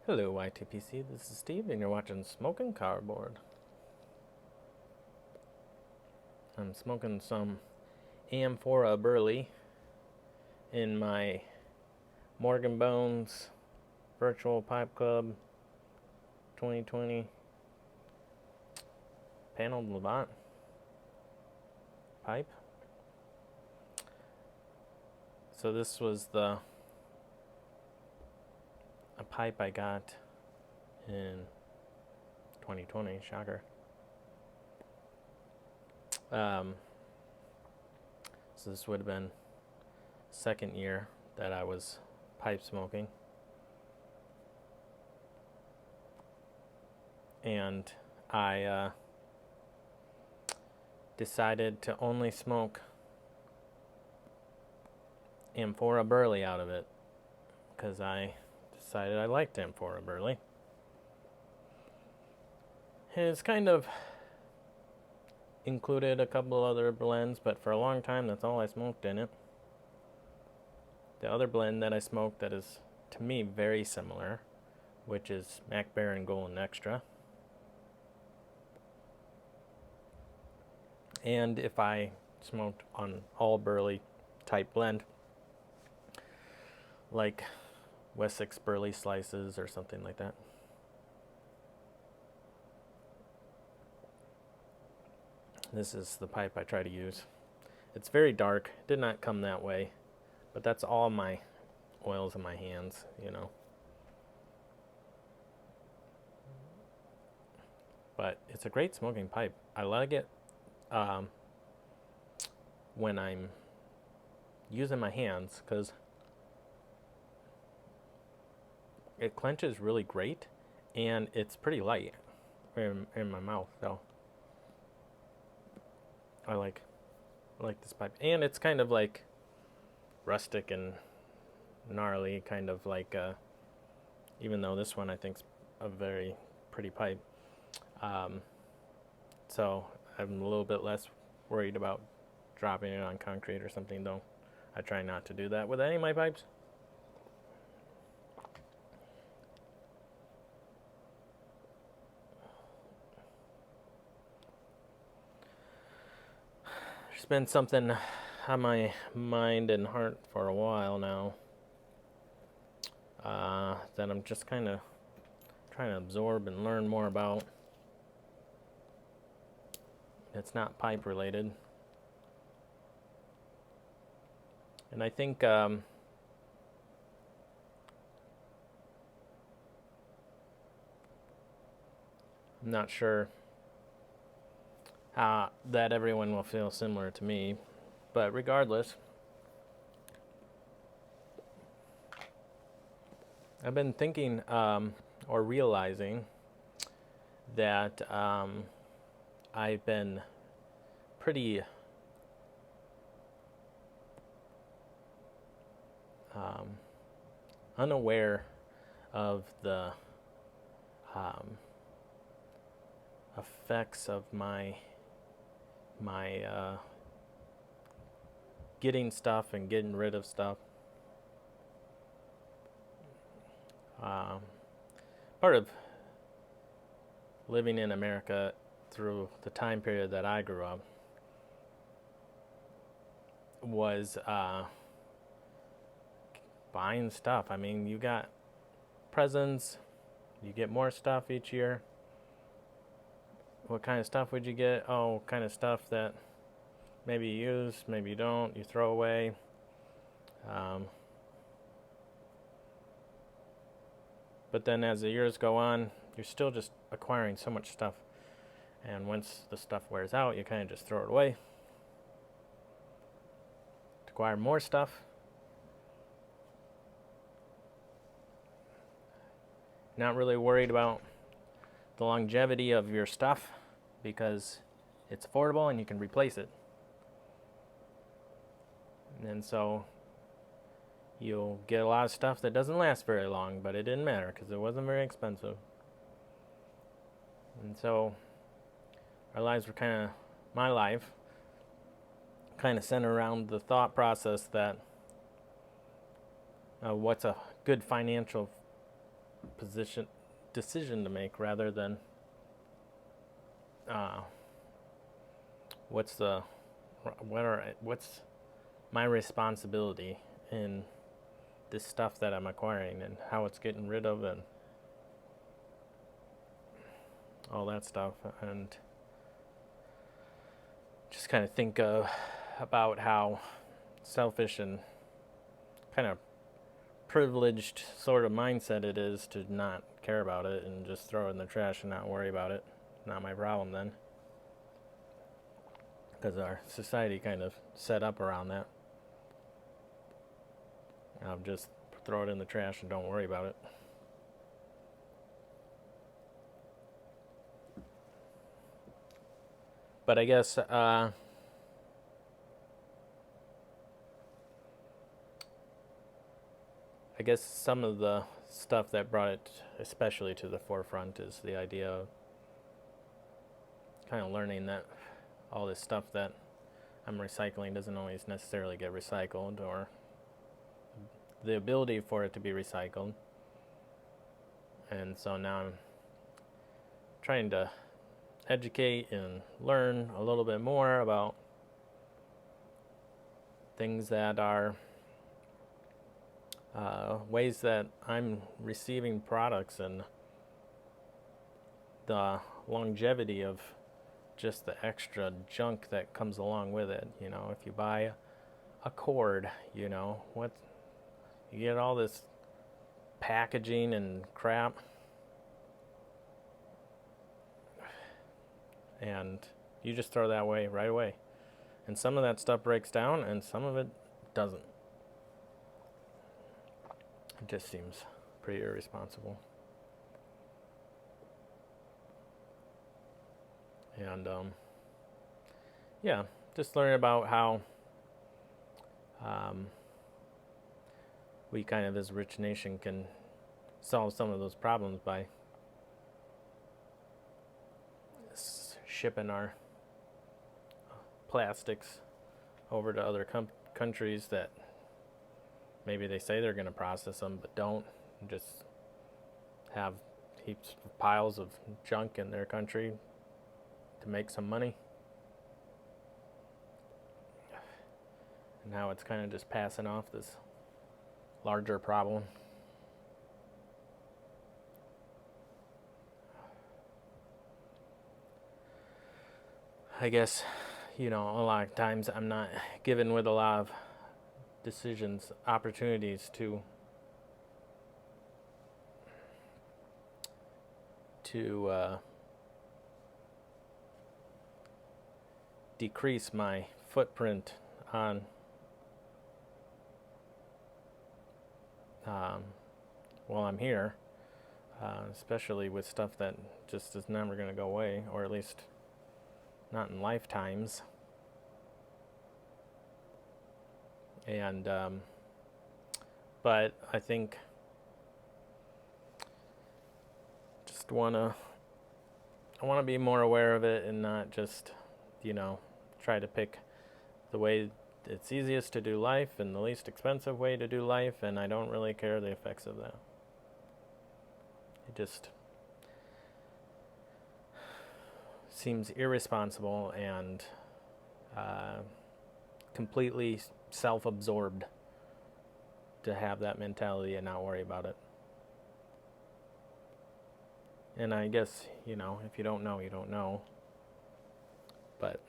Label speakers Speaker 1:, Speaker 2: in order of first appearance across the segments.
Speaker 1: Hello YTPC, this is Steve and you're watching Smoking Cardboard. I'm smoking some Amphora Burley in my Morgan Bones Virtual Pipe Club 2020 Paneled Levant pipe. So this was a pipe I got in 2020, shocker. So this would have been second year that I was pipe smoking. And I decided to only smoke Amphora Burley out of it because I decided I liked Amphora Burley. And it's kind of included a couple other blends, but for a long time that's all I smoked in it. The other blend that I smoked that is to me very similar, which is Mac Baren Golden Extra. And if I smoked on all Burley type blend, like Wessex Burley Slices or something like that. This is the pipe I try to use. It's very dark, it did not come that way, but that's all my oils in my hands, you know. But it's a great smoking pipe. I like it when I'm using my hands because it clenches really great and it's pretty light in my mouth, so I like this pipe. And it's kind of like rustic and gnarly, kind of like even though this one I think's a very pretty pipe. So I'm a little bit less worried about dropping it on concrete or something, though I try not to do that with any of my pipes. There's been something on my mind and heart for a while now that I'm just kind of trying to absorb and learn more about. It's not pipe related. And I think I'm not sure that everyone will feel similar to me, but regardless, I've been thinking or realizing that I've been pretty unaware of the effects of my getting stuff and getting rid of stuff. Part of living in America through the time period that I grew up was buying stuff. I mean, you got presents, you get more stuff each year. What kind of stuff would you get? Oh, kind of stuff that maybe you use, maybe you don't, you throw away. But then as the years go on, you're still just acquiring so much stuff. And once the stuff wears out, you kind of just throw it away to acquire more stuff. Not really worried about the longevity of your stuff because it's affordable and you can replace it. And so you'll get a lot of stuff that doesn't last very long, but it didn't matter because it wasn't very expensive. And so our lives were my life kind of centered around the thought process that what's a good financial decision to make, rather than uh, what's my responsibility in this stuff that I'm acquiring, and how it's getting rid of, and all that stuff. And just kind of think about how selfish and kind of privileged sort of mindset it is to not care about it and just throw it in the trash and not worry about it. Not my problem then, because our society kind of set up around that. Just throw it in the trash and don't worry about it. But I guess some of the stuff that brought it especially to the forefront is the idea of kind of learning that all this stuff that I'm recycling doesn't always necessarily get recycled, or the ability for it to be recycled. And so now I'm trying to educate and learn a little bit more about things that are ways that I'm receiving products, and the longevity of just the extra junk that comes along with it. If you buy a cord, you get all this packaging and crap, and you just throw that away right away. And some of that stuff breaks down, and some of it doesn't. It just seems pretty irresponsible. And yeah, just learning about how we kind of, as a rich nation, can solve some of those problems by shipping our plastics over to other countries that maybe they say they're going to process them but don't, and just have heaps of piles of junk in their country to make some money. And now it's kind of just passing off this larger problem. I guess, a lot of times I'm not given with a lot of decisions, opportunities to decrease my footprint on while I'm here, especially with stuff that just is never going to go away, or at least not in lifetimes. And but I think just I want to be more aware of it, and not just try to pick the way it's easiest to do life and the least expensive way to do life, and I don't really care the effects of that. It just seems irresponsible and completely self-absorbed to have that mentality and not worry about it. And I guess, if you don't know, you don't know. But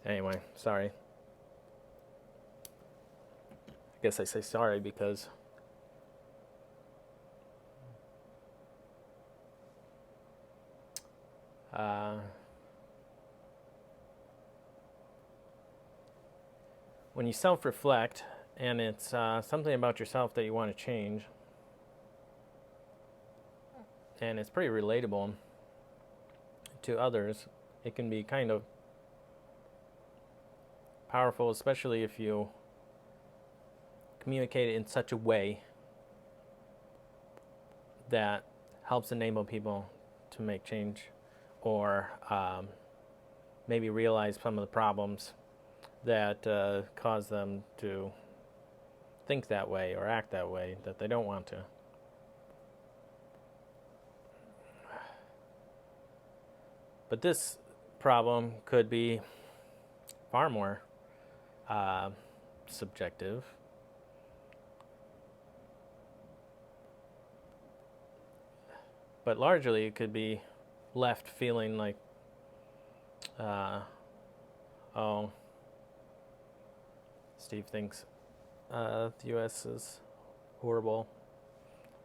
Speaker 1: anyway, sorry. I guess I say sorry because when you self-reflect, and it's something about yourself that you want to change, and it's pretty relatable to others, it can be kind of powerful, especially if you communicate it in such a way that helps enable people to make change, or maybe realize some of the problems that cause them to think that way or act that way that they don't want to. But this problem could be far more uh, subjective. But largely, it could be left feeling like, oh, Steve thinks the U.S. is horrible,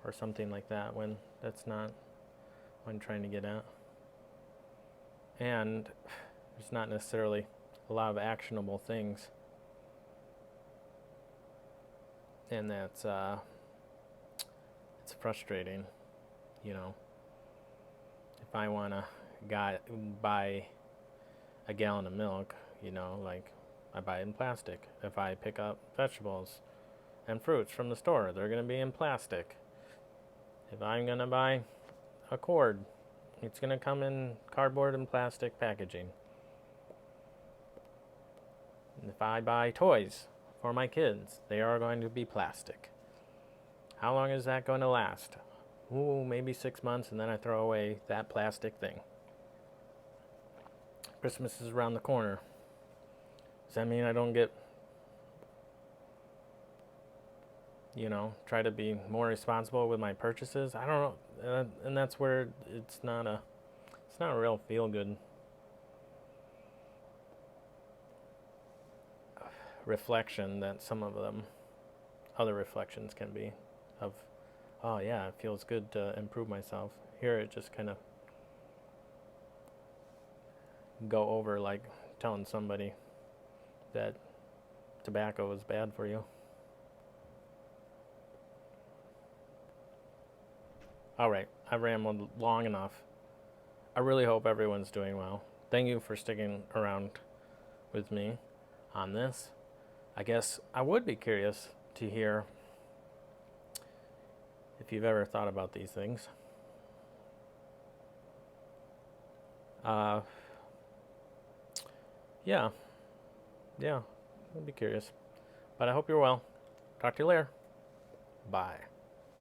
Speaker 1: or something like that, when that's not what I'm trying to get at. And there's not necessarily a lot of actionable things. And that's it's frustrating, you know. If I want to buy a gallon of milk, you know, like I buy it in plastic. If I pick up vegetables and fruits from the store, they're going to be in plastic. If I'm going to buy a cord, it's going to come in cardboard and plastic packaging. And if I buy toys for my kids, they are going to be plastic. How long is that going to last? Ooh, maybe 6 months, and then I throw away that plastic thing. Christmas is around the corner. Does that mean I don't get, try to be more responsible with my purchases? I don't know. And that's where it's not a real feel-good reflection that some of them, other reflections can be of, oh yeah, it feels good to improve myself. Here it just kind of go over like telling somebody that tobacco is bad for you. All right, I've rambled long enough. I really hope everyone's doing well. Thank you for sticking around with me on this. I guess I would be curious to hear if you've ever thought about these things. Yeah, I'd be curious. But I hope you're well. Talk to you later. Bye.